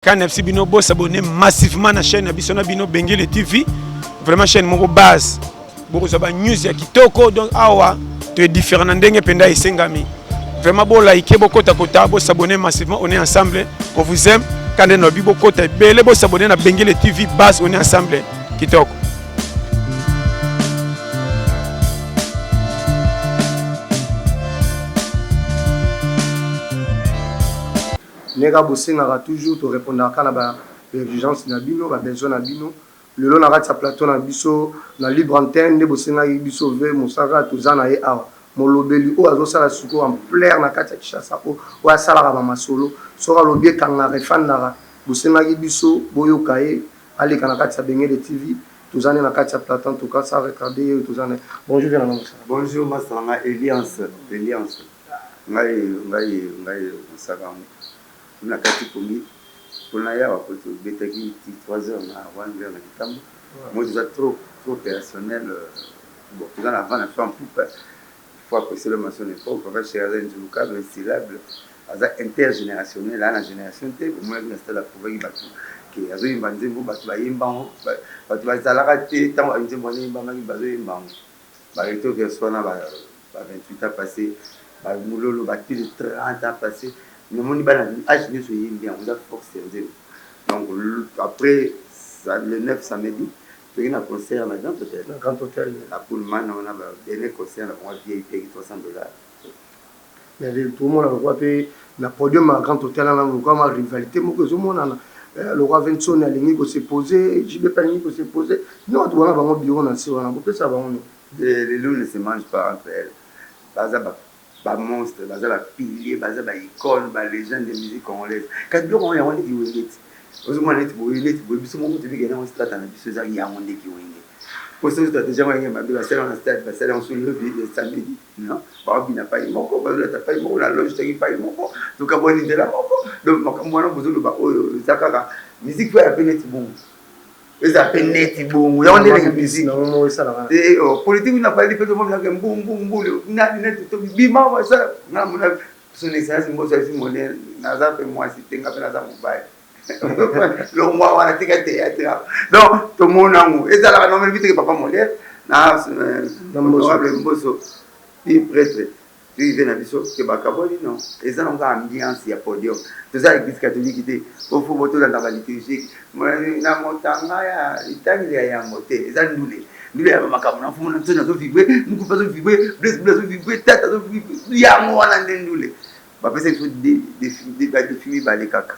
Quand vous bino boss abonné massivement à la chaîne Bisona Bino Bengele TV, vraiment chaîne mon base. Beaucoup de news ya kitoko donc awa tu es différent ndenge penda isengami. Vraiment bon like beaucoup kota bo s'abonner massivement, on est ensemble, on vous aime. Quand on bi beaucoup kota belé bo s'abonner na Bengele TV base, on est ensemble kitoko. Nega bossengaka toujours to répondaka na ba exigence na bino ba besoin na bino lelo na kati ya plateau na biso na libre antenne nde bosengaki biso ve mosaka toza na ye awa molobeli oyo azosala sikoyo en plaire na kati ya Kinshasa oyo asalaka bamasolo soki alobi ekangaka efandaka bosengaki biso boyoka ye aleka na kati ya Bengele TV toza nde na kati ya plateau toka sa regarde ye toza na bonjour vena na mosaka bonjour masanga Eliance ngai mosaka na kati komi pona ya wa koto betaki 3 heures na 1 heure na kitambo moi déjà trop opérationnel bon tout dans avant la fin poupe faut apprécier le maçon époque on va chez un local instillable aza intergénérationnel la génération T au moins rester la pouvoir batu que azo imbanze ngo batu bayemba batu bazalaka te tant ainze mwana imba maki bazo imba ba reto que soit na ba 28 ans passé ba mulolo ba plus de 30 ans passé mais mon âge ne soit bien on a force donc après ça, le 9 samedi il y a un concert dans le Grand Hôtel à Pullman on a un concert on a payé $300 mais tout le monde a quoi payer la podium à Grand Hôtel on a quoi rivalité moi que tout le monde le roi Vincent a ligné se poser JB Pagny se poser non tu vois vraiment bureau dans ce on a beaucoup ça va on les loups ne se mangent pas entre elles ba monstre baza ba pilier baza ba icône ba légende de musique congolaise quand bien on y a on dit oui ozo mwana eti boye biso moko te bikena on strata na biso za ya on ndeki wenge pour ça tu déjà wenge ba ba sala na stade ba sala on sur le samedi non ba bina pa moko ba la pa moko na loge te pa moko to ka boni de la moko donc mwana bozo ba oyo zakaka musique fa ya peneti bon eza peneti bon ya on ndeki musique non moi ça là et politique n'a pas dit que moi na boum boum boum na net to bima wa ça na mona son excellence mo ça si mo na za pe moi si tenga pe na za mobile le roi wana tika théâtre donc tout mon amour et ça la non mais vite que papa molaire na honorable Mboso il prêtre il vient à biso que bakaboli non et ça on va ambiance ya podium tout ça l'église catholique était au faut boto dans la liturgie na motanga ya itangi ya moté et ça nous ya makambo na fumu na tsona zo vibrer nous pas zo vibrer bless zo vibrer tata zo vibrer ya mo wana ndendule ba pesa il faut des films ba les kaka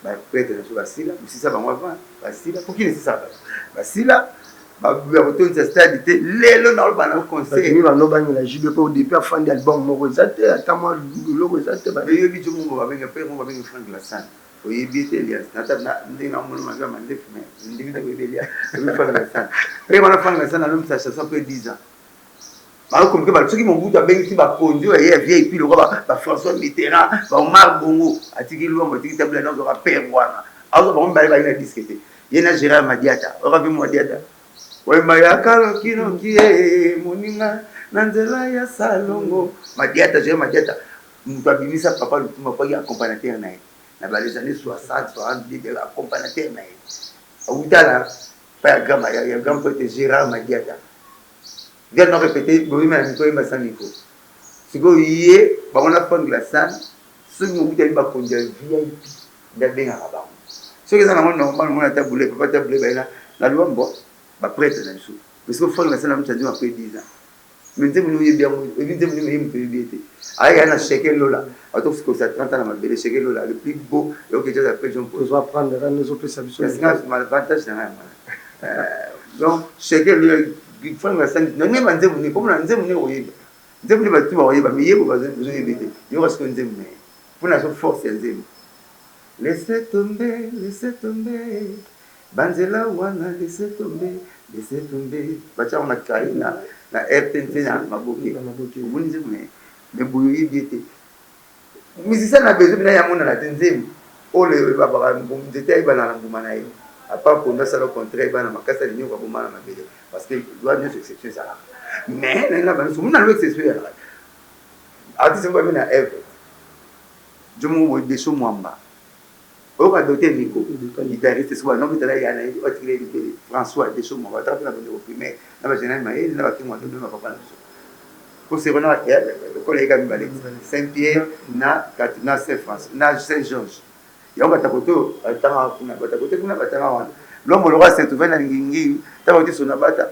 ba prêtre na so basila musisa bango avant basila pour qui ne ça basila ba boton ce stade te lelo na ba na concert ni ba no ba ni la JB pour depuis afin d'album moko zate atama logo zate ba yo bi jomo ba benga pe mo ba benga Frank Lassan o yebite Elias nata na ndinga mo ma ma ndef me ndinga ko Elias o Frank Lassan pe mana Frank Lassan na l'homme ça ça peut 10 ans ba comme que ba ceux qui m'ont goûté benga si ba kondio et vieille puis le ba François Mitterrand ba Omar Bongo atiki luombo atiki table na zo ka pe wana azo ba mbali ba ina discuter yena Gérard Madiata o ka bi Madiata we mayaka kino kie moninga nanzela ya salongo Madiata Gérard Madiata mukabimisa papa lutuma kwa accompagnateur na na ba les années 60 70 de accompagnateur na autala pa gama ya grand poète Gérard Madiata vient de répéter bon mais ko imba saniko siko yé ba on a prendre la salle ce qui vous dit ba kondia VIP da benga ba ce que ça na normalement na tabule papa tabule ba na luombo ba prêtre na biso parce que faut la salle na mtandi après 10 ans maintenant nous y bien évidemment nous y bien aya na shekel lola auto ce que ça 30 ans na mabele shekel lola le plus beau et que je appelle Jean Paul on va prendre la nous peut ça biso c'est mal avantage na donc shekel il faut la salle non mais manze muni comme na nzemu ne oyiba nzemu ne batu ba oyiba mais yebo bazo yebite yo parce que nzemu ne pour la force nzemu laissez tomber banzela wana laissez tomber bacha on a kaina na RTNC na maboki ubuni nzemu ne mais boyo yebite musicien na besoin na ya mona la nzemu ole baba mbumzete ibana na mbumana ye à part pour nous ça le contraire bana makasa ni ko bomana mabele parce que doit bien exception ça mais là bana so mona le exception là artiste ngwa bina ever jomo wo de so mwamba On va doter Nico. Guitariste, c'est non, mais il y a François, des choses, on va attraper la bonne primaire. Dans la génération, dans la qui m'a donné ma papa. Pour se rendre à le collègue Saint-Pierre, na Saint-France, na Saint-Georges. Et on va t'apporter l'homme au roi s'est ouvert dans l'ingénierie, t'as voté son abata,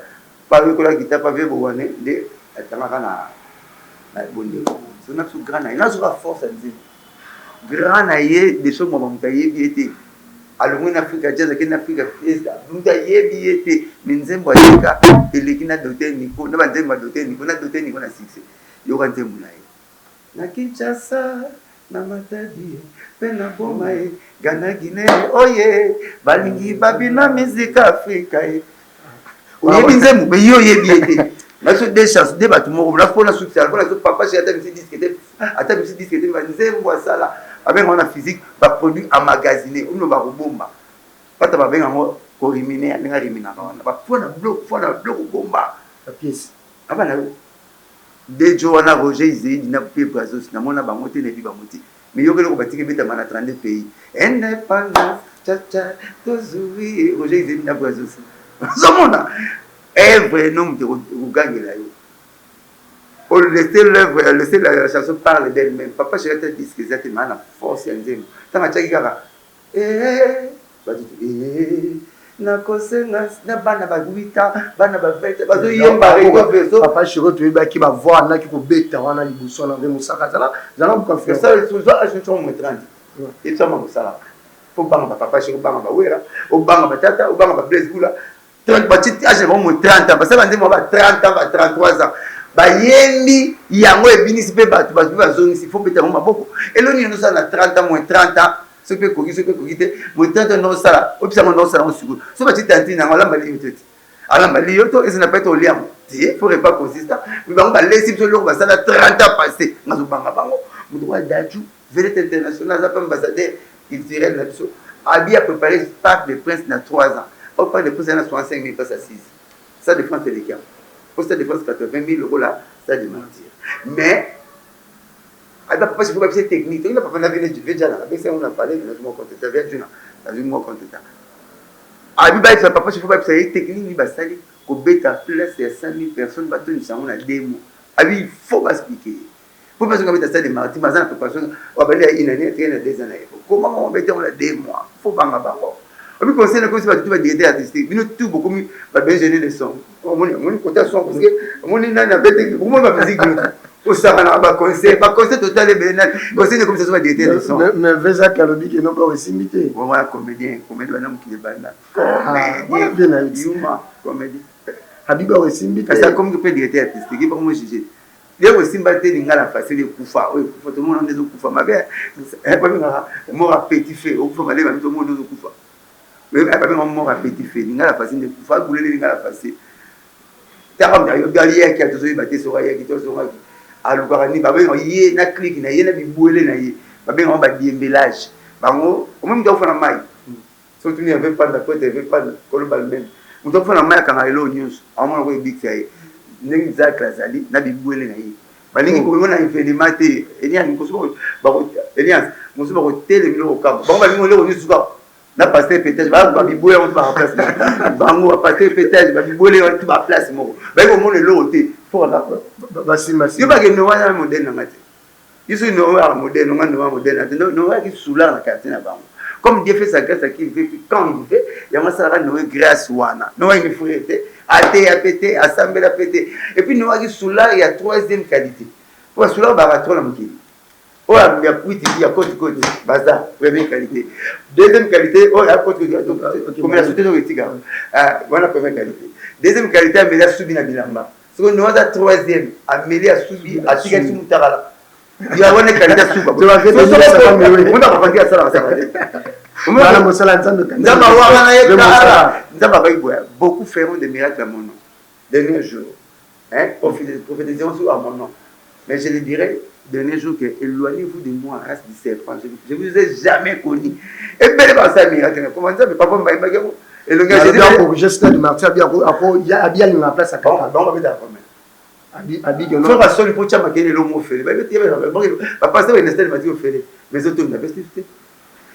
pas avec la guitare, pas avec Bowané, de Tamara na bonne. C'est une absolue grande. Il a sur la force à dire. Grand aïe, des choses mon taillé biété. Alors, en Afrique, jazz, en Afrique, nous taillé biété. Minzembo Afrika, et les qui n'a doté Nico, n'a pas doté Nico, n'a doté Nico, n'a succès. Il y aura un témoignage. Na Kinshasa, na Matadi, Pena Bomae, Ghana Guinée, Oye, Balingi, Babina, musique Africa. Oye, Minzembo, mais yo yé biété. Mais sur des chances, des bâtiments, la fois la soutien, la papa, j'ai atteint ce disque, atteint ce disque, Minzembo, ça là. Avec mon physique, va produit emmagasiné, on va rebomba. Pas ta bien en coriminer, on va riminer. Va faut un bloc bomba. La pièce. Ah ben là, des jours on a Roger Izé, il n'a pas brazos, n'a mon a monté les vivants montés. Mais il y a que le bâtiment qui est dans 30 pays. Indépendance, tcha tcha, tozoui, Roger Izé n'a pas brazos. Zamona, vrai nom de gagner là. Pour laisser l'œuvre, laisser la chanson parler d'elle-même. Papa, je vais te dire que c'est la force. Tant que tu as papa, je retrouve qui va voir, qui peut bêter, on a les boussons, on a les moussaka. Ça, je suis en 30. Et ça, ça. Faut pas papa, je suis pas au bang, tata, au bang, blaise goula. 30 petites âges, vont 30 ans. Parce que 30 ans, 33 ans. Bayembi yango ebinisi pe batu bazongisi faut peut-être maboko eloni no sala 30 ans moins 30 ans ce peut kokite moins 30 ans no sala opisa no sala on suku so ba titanti na ngala mbali yoteti ala mbali yoto ezina peto liam ti faut pas consistant mais bango ba lesi so loko ba sala 30 ans passé ngazo banga bango mudoa daju vérité internationale za pa ambassadeur culturel na biso abi a préparé Parc des Princes na 3 ans au Parc des Princes na 65 000 passe assise ça de France les cas. Pour cette défense, 80 000 € là, ça de mentir. Mais, il ne faut pas faire cette technique. Il ne faut pas faire des déjà là. On a parlé, mais je suis moins content. Il ne faut pas faire cette technique. Il va salir. Au bêta place, il y a 100 000 personnes. On a des mots. Il faut pas expliquer. Pour pas que ça de mentir, mais en préparation, on va aller une année, 2 ans. Comment on va mettre 2 mois? Il faut pas en avoir. On peut penser que tu vas directeur artistique. Il tout beaucoup mieux bien gêner les sons. On côté son parce que on est dans la bête. Comment ma musique au savana ba concert total et bénal. Conseil comme ça soit directeur de son. Mais Vesa Kalobi qui non pas aussi imité. Voilà comédien qui est banda. Comédien. Habiba aussi imité. Ça comme que peut directeur artistique, il pas moi juger. Les aussi batté ngala facile kufa. Oui, kufa tout le monde on kufa ma bien. Pas moi petit fait, au kufa malé tout le monde kufa. Mais pas même mort à petit fait il a facile de pouvoir bouler il a facile t'as comme derrière qui a toujours battu sur rien qui toujours alors garani ba ben yé na clic na yé na bibouler na yé ba ben on ba diembelage bango au même temps faut na mai surtout il avait pas de côté avait pas de global même on doit faire na mai quand hello news on m'a envoyé big say ngi za klazali na bibouler na yé ba ningi ko na infiniment Elias ko so ba Elias mo so ba tele milo ka ba ba ningi le news ka na passer peut-être va bibouler on va place bango va passer peut-être va bibouler on va place mo ba ko mo le loté pour la basi yo ba ke no wana modèle na ngati iso no wa modèle ngana no modèle no wa ki soula na quartier na bango comme Dieu fait sa grâce à qui il fait quand il fait ya masala no grâce wana no wa ki frère até a pété assemblée a pété et puis no wa ki soula il y a 3e qualité pour soula ba trop la mokili. Oh, il y a plus de côté, baza, première qualité. 2e qualité, oh, il y a côté, comme la société de voilà, première qualité. 2e qualité, amélie à Soubi Nabilamba. Ce qu'on a 3e, amélie à Soubi, à Tiga Soumoutarala. Il y a une qualité à Souba. On a pas dit à ça, beaucoup feront des miracles à mon nom. Dernier jour, prophétisons à mon nom. Mais je le dirais, dernier jour, que éloignez-vous de moi, race du serpent. Je ne vous ai jamais connu. Et bien, ça miracle. Comment ça, mais papa m'a dit, et le gars, j'espère de martyr, il y a bien une place à Kaka. Bon, on va dire Abi, il faut pas seul pour tchama qui est l'homme fait. Papa, ça va rester le matin au fait. Mais autres, on a besté.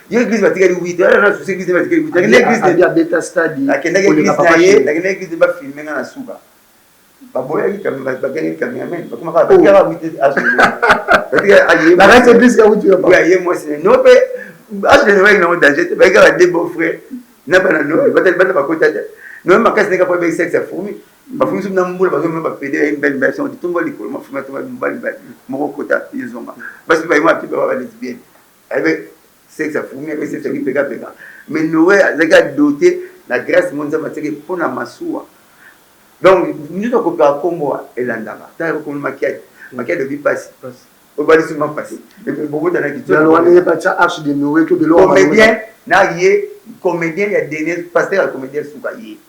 Yo église batikali 8 heures na souci église batikali 8 heures. L'église de beta stadi. La église na ye, la église ba filmer na suba. Ba boya ki kam ba gagner cameraman. Ba kuma ka ba kira 8 heures. Batika aye. La reste église ka wuti ba. Oui, moi c'est non pe as de noël na danger. Ba ga des beaux frères. Na ba na no, ba tel ba ba ko tata. No ma kasi neka po ba sexe fourmi. Ba fourmi sum na mbula ba ba pédé une belle version de tombo likolo. Ma fourmi to ba mbali ba mo ko ta yezonga. Ba si ba moi petit ba lesbienne. Avec sexe fourmi avec sexe qui pega. Mais Noé les gars doté la grâce monza mateke pour na masuwa. Donc nous to ko pa kombo elandaka. Ta ko maquette de vie passe. Au bali seulement passé. Et puis beaucoup dans la question. Alors on est pas ça arche de Noé que de l'eau. Comédien na yé comédien ya dernier pasteur comédien souka yé.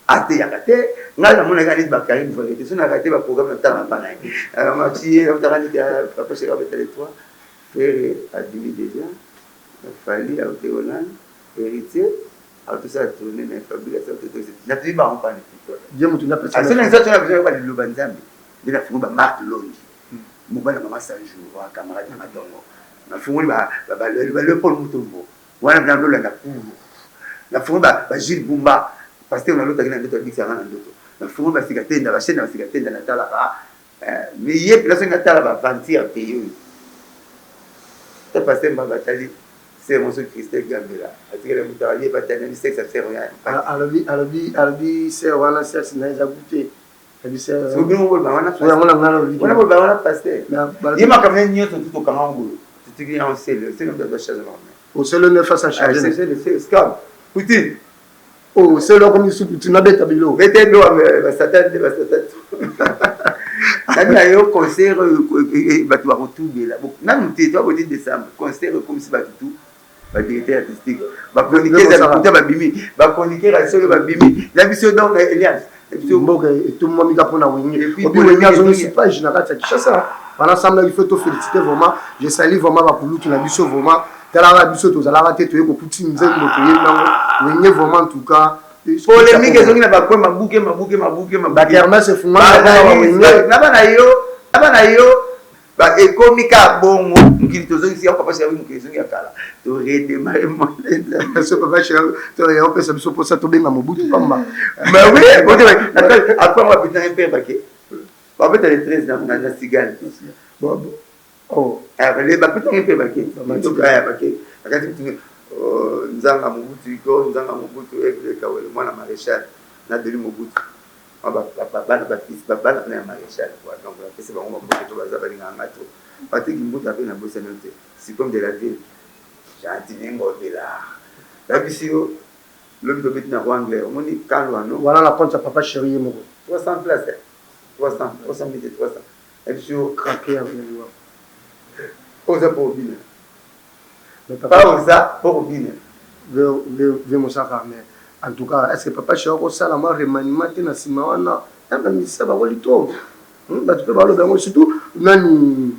Ate ya kate ngala mona ngani bakari volete so na kate ba programme ta na bana. Alors ma fille on t'a dit papa c'est avec les trois frère a dit déjà fallait à Hollande héritier a tout ça tourner dans fabrication tout ça. Na tu ba on pas ni. Dieu mutu na personne. Ah c'est ça tu as besoin de l'Obanzambi. De la fumba Marc Londi. Mobala mama Sanjou wa camarade na dongo. Na fumuli ba le Paul Mutombo. Wana na lola na kumu. Na fumba ba Gilles Bumba. Parce que on a l'autre qui n'a d'autre mixer en d'autre. Na fumba ba sikatenda ba chaîne ba sikatenda na tala ba. Mais yep la singa tala ba vantir payo. Ta passer ma batali c'est mon seul Christelle Gambela. Atikele mutali ba tana ni sexe ça sert rien. Alabi c'est wana c'est na za goûter. C'est bien on va wana passer. Yema comme nyoto tout au kanango. Tu dis on sait le de chaise là. Au seul ne face à charger. C'est scam. Poutine. Oh, c'est là comme si tu n'avais pas bilo. Mettez l'eau à Satan de Satan. Là yo concert ba tu retourner là. Na muté toi au décembre, concert comme si ba tout. Ba directeur artistique. Ba chroniquer ça ba bimi. Ba chroniquer la seule ba bimi. La mission donc Elias. Mboka tout le monde mika pona wenye. Et puis wenye azo ni page na kati ya Kishasa. Pendant ça il faut te féliciter vraiment. Je salue vraiment ba kulutu na biso vraiment. Tala biso to zala raté to yeko puti nzeli moto yenango. Wenye vraiment en tout cas. Polémique ezongi na ba kwa mabuke. Ba kermesse fuma na ba na yo ba ekomika bongo ngili tozongi si papa chéri mukili zongi akala to redémarrer mon ce papa chéri to ya opesa biso pour ça to benga mobutu pamba. Mais oui, après moi putain un père baké. Ba peut être 13 na cigale. Bon. Oh, les ba putain un père baké. Donc aya baké. Akati putain nzanga mobutu ekle kawele mwana maréchal na deli mobutu. Papa na fils papa na maréchal quoi. Donc la c'est bon on va to baza balinga ngato. Patrick Mbuta pe na bossa note. C'est comme de la ville. Gentil ngobe là. La bisio l'homme de mettre na anglais. On dit calme non. Voilà la compte à papa chéri moko. 300 places. 300 300. Et puis craquer avec lui. Osa pour bien. Mais papa Pas osa pour bien. Ve mosaka mais en tout cas est-ce que papa chéri ko sala ma remaniement na sima wana na misaba ko lito. Ba tu peux parler de surtout nani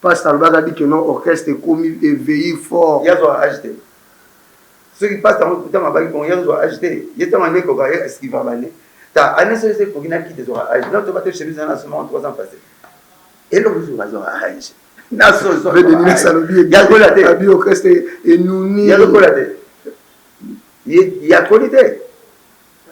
pasteur Baga dit que non orchestre commis éveillé fort. Il y a doit acheter. Ceux qui passent dans le temps à bon il doit acheter. Il est en année ko est-ce qu'il va baner. Ta année c'est pour qu'il n'a qui des aura. Non tu vas te chemise en seulement 3 ans passé. Et le jour va âge. Na so so. Ve de salobi ya ko la tête. Abi orchestre et nous Ya ko la tête. Il y a qualité.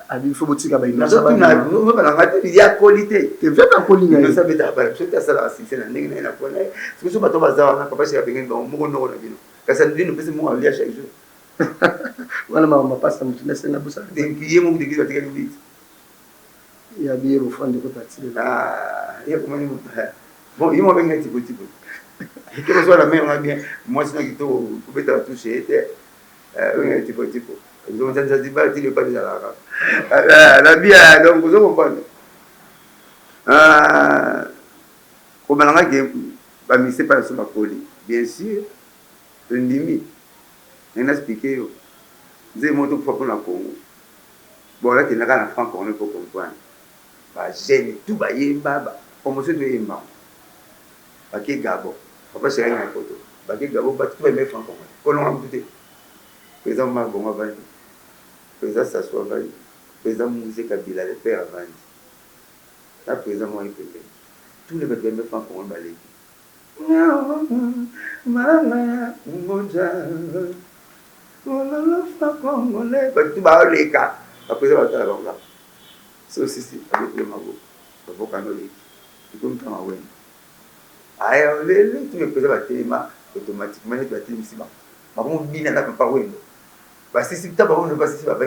Abi faut botika ba Na so tu na no ba na ngati il y a qualité. te veut pas polinga. No sabe ta ba. C'est ça la c'est na ndenge na ko na. C'est que bato bazawa na papa chéri bengi ba mo no na bino. Kasa ndino pese mo alia chaque jour. Wala ma pasta mutuna senga busa. Tempiye mo ndiki batika ni. Ya biye bo fond de côté. Ah, il y a comment ni bon, il m'a bien dit petit. Et que soit la mère on a bien moi c'est qui to peut être touché était un petit. Ils ont entendu dire bah il pas déjà là. La bien donc vous comprenez. Comme on a que ba mi c'est pas sur ma colis. Bien sûr. Une limite. On a expliqué des mots pour la Congo. Bon là qu'il n'a rien à faire pour comprendre. Ba gêne tout ba yemba promotion de yemba. Ba ke Gabon. Papa c'est rien à photo. Ba ke Gabon ba tout ba me franc Congo. Colon a goûté. Président Mabonga va. Président Sassou va. Président Mouzé Kabila le père avant. La président moi il peut. Tous les bêtes me franc Congo ba légui. Malanga ngoja. Olala fa kongole. Batu ba leka. Après ça va ta longa. So si avec le mago. Faut qu'on le. Tu peux me prendre ouais. Aya le tu me pèse ba téléma automatiquement tu vas téléma ici ba. Ba mo bina na pa ouais. Ba si ta ba on ne pas si ba ba.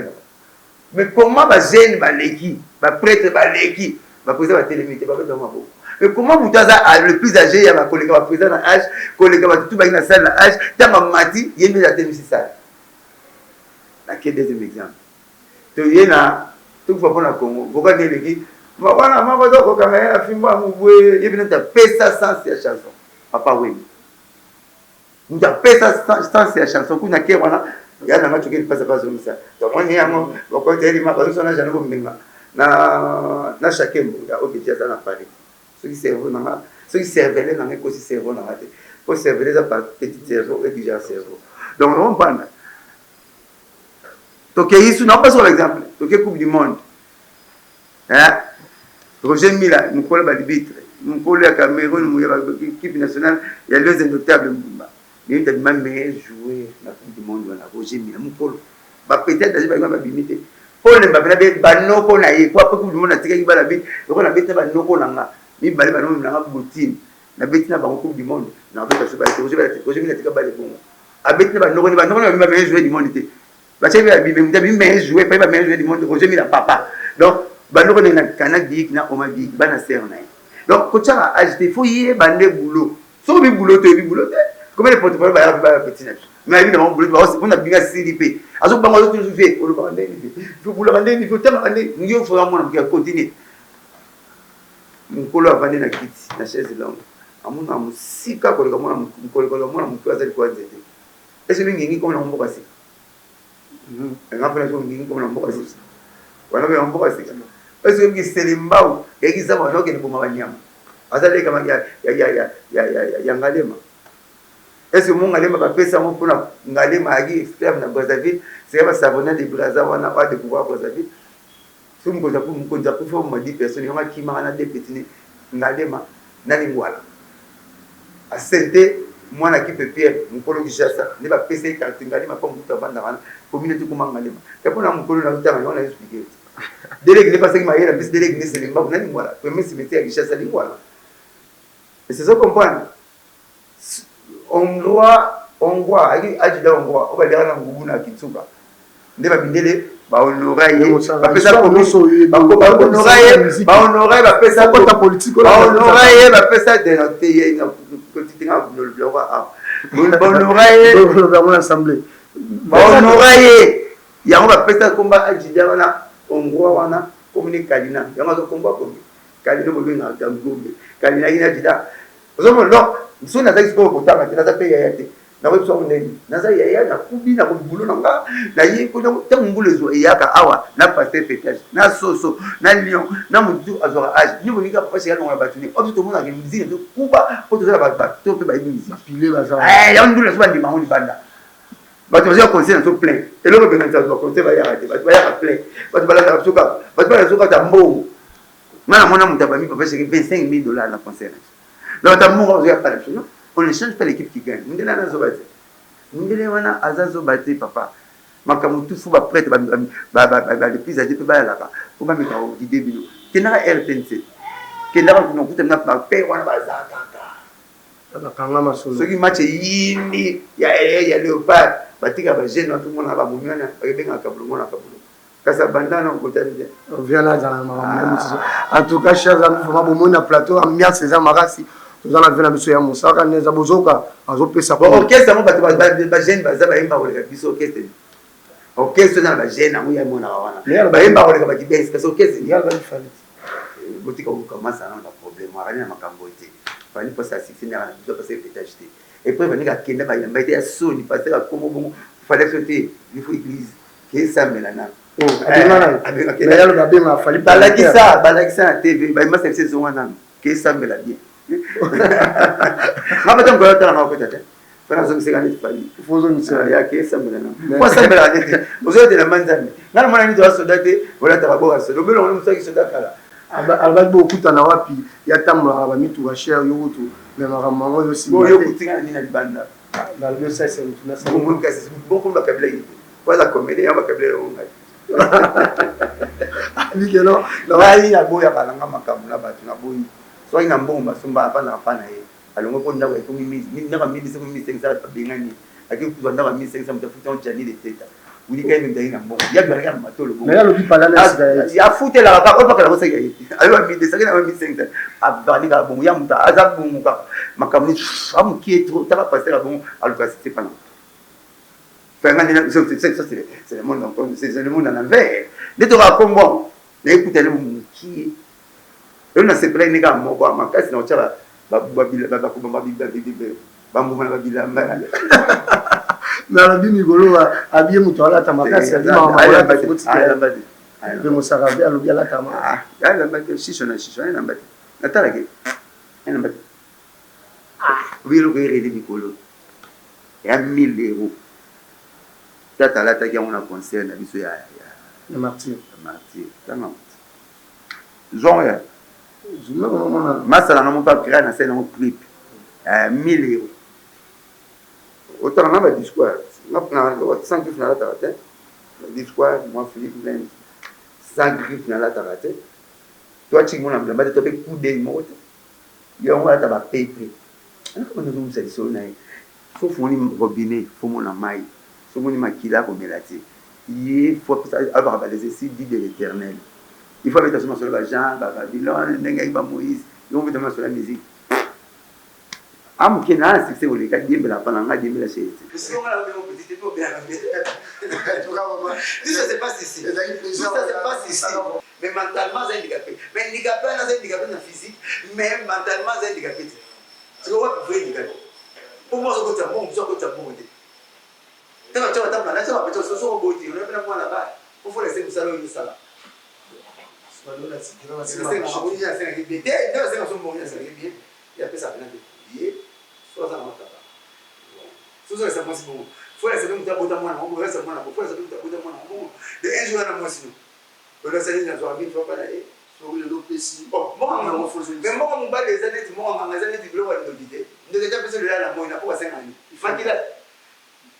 Mais comment ba jeune ba leki, ba prêtre ba leki, ba pèse ba téléma te ba dans mago. Mais comment vous avez le plus âgé, il y a ma collègue qui va présenter dans l'âge, collègue qui va tout dans la salle dans l'âge, il y a ma mati, il y a une atteinte ici ça. Quel deuxième exemple? Tu es là, tu vas prendre le Congo, vous regardez les qui, voilà, ma voix d'eau, quand même, film, il y a bien ta paix ça sans ces chansons. Papa, oui. Nous avons paix ça sans ces chansons, qu'on a qui voilà, il y a un match qui passe pas sur ça. Donc on est à moi, on peut dire, ma personne n'a jamais vu na chacun, ok, j'ai ça dans Paris. Ceux qui servent dans les aussi cerveau dans la tête. Pour servir les petit cerveau et déjà cerveau. Donc on parle. Donc ici, non pas sur l'exemple. Donc Coupe du Monde. Hein? Roger Mila, nous collons l'arbitre. Nous collons la Cameroun, nous collons l'équipe nationale. Il y a deux indoctables. Il y a même meilleur joueur la Coupe du Monde. Roger Mila, nous collons. Peut-être que je vais m'habiller. Pour les Mbappé, Banoko naïe. Quoi, Coupe du Monde, c'est qu'il y a la bête. Donc on a bête Banoko nanga. Mi balé ba non na boutine na betina ba coupe du monde na beta so ba Roger Mila tika ba le Congo a betina ba non ba meilleur joueur du monde té ba chebi ba bi meilleur joueur pas ba meilleur joueur du monde Roger Mila papa donc ba non na kanak dik na oma bi ba na ser na donc ko tsa agité faut y bande boulot so bi boulot té comment les porte-parole ba petit net mais évidemment boulot ba on a bien CDP azo ba ngo tout fait o ba ndé ni faut boulot ndé ni faut tellement ndé ngi faut mo na continuer mukolo avandi na kiti na chaise longue amuna musika koleka mwana mukolo mwana mukolo azali kwa nzete ese mingi comme na mboka sika ngapela so mingi comme na mboka sika wana be mboka sika ese mingi selimbao ekiza wana ke ndiboma banyama azali kama ya ngalema ese munga lema ba pesa mo pona ngalema agi expert na Brazzaville c'est ba savona de Brazzaville wana pas de pouvoir Brazzaville. Si vous avez pour 10 personnes, il y a qui m'a des petits ngalema nalingwala. A sente moi na qui peut pierre, mon polo qui chasse, ne va pèser carte ngalema pas mon tabanda pour minute comment ngalema. Et pour mon polo na temps on a expliqué. Délègue ne pas que maïra, mais délègue ne c'est limba nalingwala. Premier cimetière qui chasse nalingwala. Et c'est ça comprendre. Hongrois, adjudant hongrois, on va dire na ngubuna kitsuka. Ne va bindele ba honoraye ba pesa komiso ba honoraye ba pesa kota politique ba honoraye ba pesa de notre pays na petite nga le bloc ba honoraye le gouvernement assemblée ba honoraye yango ba pesa komba ajida wana ongwa wana komuni kalina yango zo komba kombi kalina bo na tamgombe kalina ina jida ozomo no msuna za siko kotanga tena za pay yate na wetu wa ndeni naza yaya na kubi na kubulo nanga na yiko na tambule zo yaka awa na passer pétage na soso na lion na mutu azora age ni bonika papa shika na batuni obi to mona ke mizini to kuba poto za ba to pe ba mizini pile ba za ya ndula so bandi mahoni banda ba to za conseil na to plein et le be na zo conseil ba ya rate ba ya plein ba to bala za suka ta mbo mana mona mutabami papa shika $25,000 na conseil donc ta mbo zo ya pas non. On ne change pas l'équipe qui gagne. Nous devons zobate. Nous devons azazobate papa. Makamutu faut ba prêtre ba le plus âgé peut ba là ba. Faut ba mettre au début. Kenara RTNC. Kenara ko nokuta na ba pe wana ba zakaka. Ba kanga masolo. Ce qui match yini ya Léopard. Batika ba jeune tout le monde ba mumiana ba benga kabulu mona kabulu. Kasa bandana ko tande. On vient là dans en tout cas chers amis, vraiment bon mon plateau ambiance César Marasi. Nous allons venir à monsieur Moussaka, nous avons besoin de ça. Ok, ça va pas gêne, ça va pas le biso ok. Ok, ça va gêne, on y a mon awana. Ba yemba ko le ba kibesi, parce que c'est ya ba fali. Botika ko commence à avoir problème, on na makambo te. Fali pas ça si finir, doit passer pétage te. Et puis venir à kenda ba yamba te soni parce que comme bon fallait que il faut église. Qu'est ça melana? Oh, avec mais là le ba bien fali balaki ça na TV, ba yamba c'est saison wana. Qu'est ça melana bien. Ngapa tango ya tala ngako tata. Fana zo ngiseka ni fali. Fuzo ngiseka yake sambela na. Kwa sambela neti. Uzo de la manzani. Ngana mwana ni zo sodate wala tababoa so. Lobelo ngona musaki sodaka la. Alba bo kuta na wapi ya tamla ba mitu wa share yoto. mais makambo yango yo Bon, yo kutinga ni na libanda. na le ça c'est na ça Bon, mon kasi beaucoup ba kabila yi. Voilà comédie ya ba kabila yo ngai. ali que non Ngai ya boya balanga makambo na batu na boyi. So ina mbomba somba hapa na hapana ye. Alongo ko ndawe ko mimi ndaka mimi se mimi senga sa bengani. Aki ku ndaka mimi senga sa mtafuta onjani de teta. Uli kai mimi ndina mbomba. Ya baraka matolo. mais ya lobi pala na ya fute la ka ko kala ko sega yi. Ayo mimi de sanga na mimi senga. Abani ga bongo ya muta azabu muka makambo ni amu qui est trop ta passer la bon alukasi c'est pas non. C'est le monde encore, c'est le monde en envers. Dès que tu vas comme écoutez le monde qui est. On a ces plaies négatifs, on va ma casse, on tient mais la bimi golo habillé muto ala tamakasi ali mama ala bakuti de musarabe alobi ala tama ala bakuti shisho na mbati natala ke ena mbati vilo ke rede bikolo ya 1000 euros tata la taki on a concert na biso ya martyr tanga genre ya masala na mo pas créer na scène on clip 1000 euros autant on a ba discours na 100 griffe na la tarate discours moi Philippe Lens 100 griffe na la tarate toi tu mon amba de topé coup de mot yo on va ta ba pepe ana ko no zo ça na faut fournir robinet faut mon amai faut mon makila ko melati il faut avoir les essais dit de l'Éternel il faut mettre sur le Jean Babylone nenga ba Moïse yo mettre sur la musique amuke na succès au leka diembela pananga diembela chez si on a le petit peu bien tout ça c'est pas ici tout ça c'est pas ici mais mentalement c'est handicapé mais handicapé na c'est handicapé na physique mais mentalement c'est handicapé tu vois vrai handicapé pour moi ça coûte bon tena tu vas t'amener là tu vas peut-être so boti on est là là pour faire les ça le ça là c'est il y a pas ça bien soit ça non tapa soit ça pense bon faut la savoir muta bota mwana on reste mwana faut la savoir muta bota mwana on de un jour na moi sinon on a salir na zo ami faut pas là sur le lopesi bon mais moi on bat les années moi on magasin de bloc à l'hôpital de déjà personne là la moi na pas 5 ans il faut qu'il a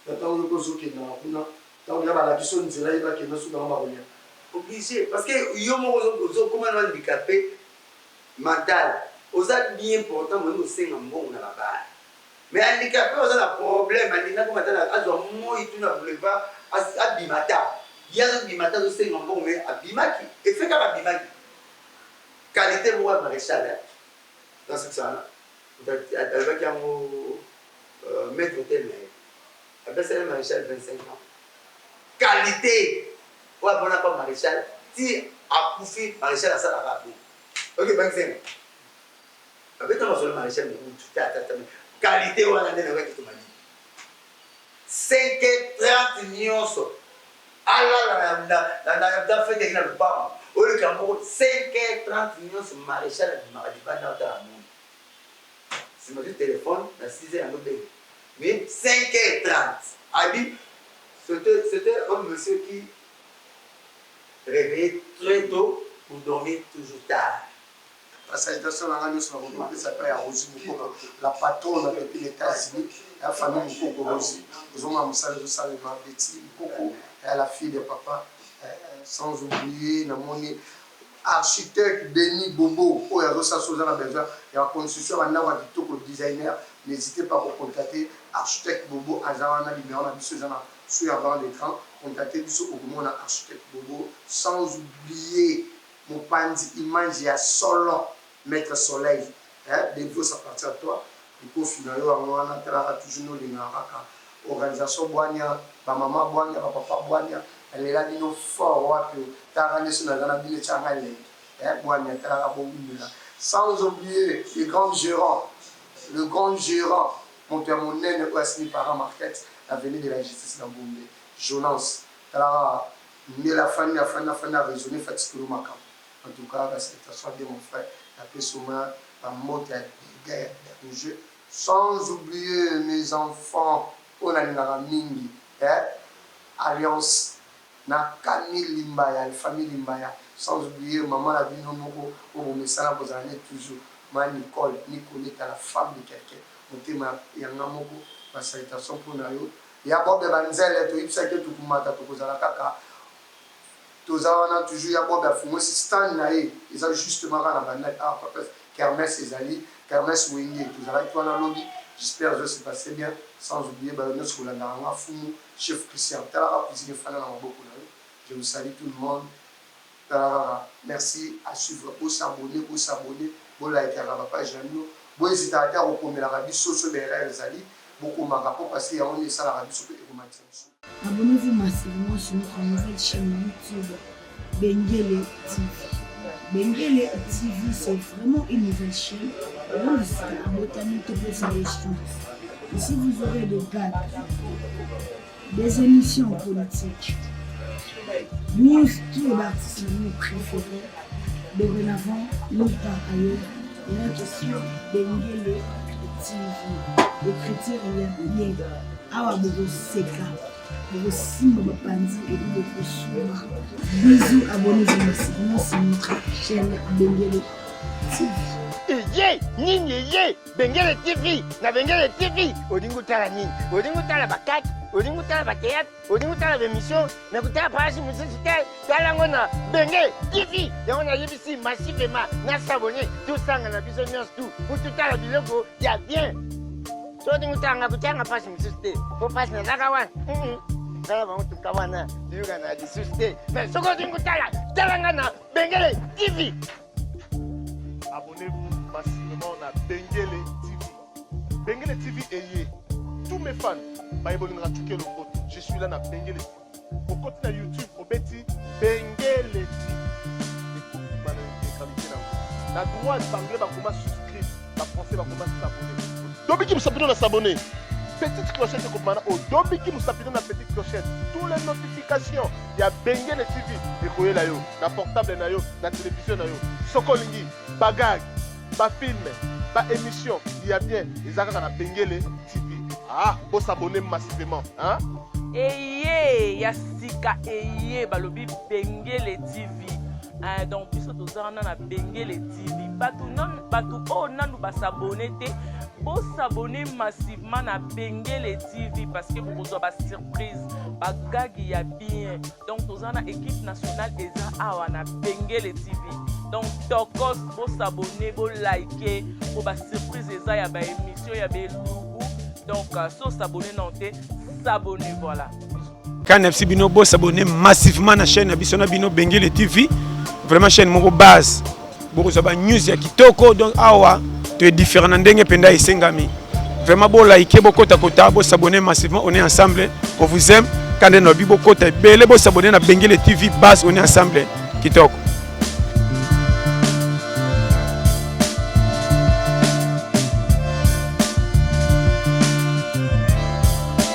tata on ko zoki na kuna tawo ya bala kiso nzela iba ke nosu na mabolia obligé parce que yo mo zo comment on handicapé mental aux a bien important mais nous c'est un bon na la base mais handicapé aux a un problème handicapé comme attendre azwa moi tout na boulevard abimata ya abimata zo c'est un bon mais abimaki et fait ka abimaki qualité moi maréchal dans ce ça avec un maître hôtel mais après c'est maréchal 25 ans qualité ouais bon pas maréchal si a couffé maréchal à ça la rapide OK ben c'est avec un seul maréchal mais tout qualité ou la nene avec tout mali 5h30 nyonso ala la fait de le pas au lieu qu'en 5h30 nyonso maréchal du banda dans la monde c'est mon téléphone à 6h en mode mais 5h30 abi c'était un monsieur qui réveillait très tôt pour dormir toujours tard. La salutation à la sur la s'appelle Rosie Mukoko, la patronne depuis les États-Unis, la famille Mukoko Rosie. Nous avons un salut de salut Betty Mukoko, la fille de papa, sans oublier la monnaie. Architecte Denis Bobo, il y a ça sur la besoin, il y a la construction, il y a un designer, n'hésitez pas à contacter architecte Bobo, Azawana, numéro de sur avant l'écran, contactez au architecte Bobo, sans oublier mon pandi image à solo maître soleil des vos ça appartient à toi il faut finir on a toujours les ngaka organisation boania ba maman boania ba papa boania elle est là dino fort wapi tarane sur la bile changale boania tara bomula sans oublier le grand gérant mon père mon nène Oasni para market avenue de la justice dans Bombe Jonas tara mais la famille a raisonné fatigué makam. En tout cas, la salutation de mon frère, la paix sur moi, la mot de guerre, de jeu. Sans oublier mes enfants, on a une mingi, alliance, na Kani Limbaya, la famille Limbaya. Sans oublier maman la vie non moko, au message vous allez toujours. ma Nicole Nicolette la femme de quelqu'un motema yanga moko ba salutation pour na yo ya bobe banzele to ipsa ke to kumata to kozala kaka tozana toujours ya bobe afumo si stand na ye ils justement na banal papa Kermesse ezali Kermesse wenge tozala toi na lobby. J'espère que ça s'est passé bien sans oublier nous sur la dernière fumu chef Christian Talara cuisine fana na maboko na yo. Je vous salue tout le monde. Merci à suivre, pour s'abonner, pour liker la page de nous. Vous hésitez à faire la radio sur les réseaux. Beaucoup de gens parce qu'il y a la radio sur les réseaux. Abonnez-vous massivement sur notre nouvelle chaîne YouTube Bengele TV. Bengele TV, c'est vraiment une nouvelle chaîne. Ici, vous aurez des gags, des émissions politiques, news, tous les artistes nous préférés. Dorénavant, nous part ailleurs. Il y a une question Bengele TV. L'écriture est bien. Awa Bogo Seka. Bogo Simba Bapandi et Bogo Souma. Bisous, abonnez-vous massivement sur notre chaîne Bengele TV. Ye Bengele TV na Bengele TV odingo tala nini odingo tala bakati odingo tala bateat odingo tala bemission na kutala pasi musicité tala ngona Bengele TV yango na yebisi massivement na s'abonner tout sanga na biso nyonso tout pour tout tala biloko ya bien so odingo tala kutala pasi musicité po pasi na nakawan tala bango tukawana yuga na disicité mais soko odingo tala ngana Bengele TV. Abonnez-vous massivement à Bengele TV. Bengele TV est tous mes fans. Je suis là dans Bengele TV. Au côté de YouTube, au Betty Bengele TV. La droite, l'anglais va commencer à souscrire. La français va commencer à s'abonner. Dobi qui nous s'abonner. Petite clochette de commandant. Au Dobi qui nous s'abonner la petite clochette. Toutes les notifications. Il y a Bengele TV. Et là, la portable, la télévision, Sokolingi, bagag, ba film, ba émission. Il y a bien. Les agents dans la Bengele TV. Ah, faut s'abonner massivement. Hein? Eye, Yassika, eye, balobi Bengele TV. Donc, puisque nous avons na Bengele TV, batou oh nanu ba s'abonner te, bo s'abonner massivement na Bengele TV parce que vous avez ba surprise, ba gag ya bien. Donc, nous avons équipe nationale eza awa na Bengele TV. Donc, tokos bo s'abonner, bo liker, bo ba surprise eza ya ba émission ya be logo. Donc, so s'abonner non te, s'abonner voilà. Quand FC Bino bo s'abonner massivement na chaîne Abisona Bino Bengele TV. Vraiment chaîne moko base beaucoup ça ba news ya kitoko donc awa tu es différent ndenge penda isengami vraiment bo liker bo kota bo s'abonner massivement on est ensemble on vous aime quand no bi bo kota bele bo s'abonner na Bengele TV base on est ensemble kitoko.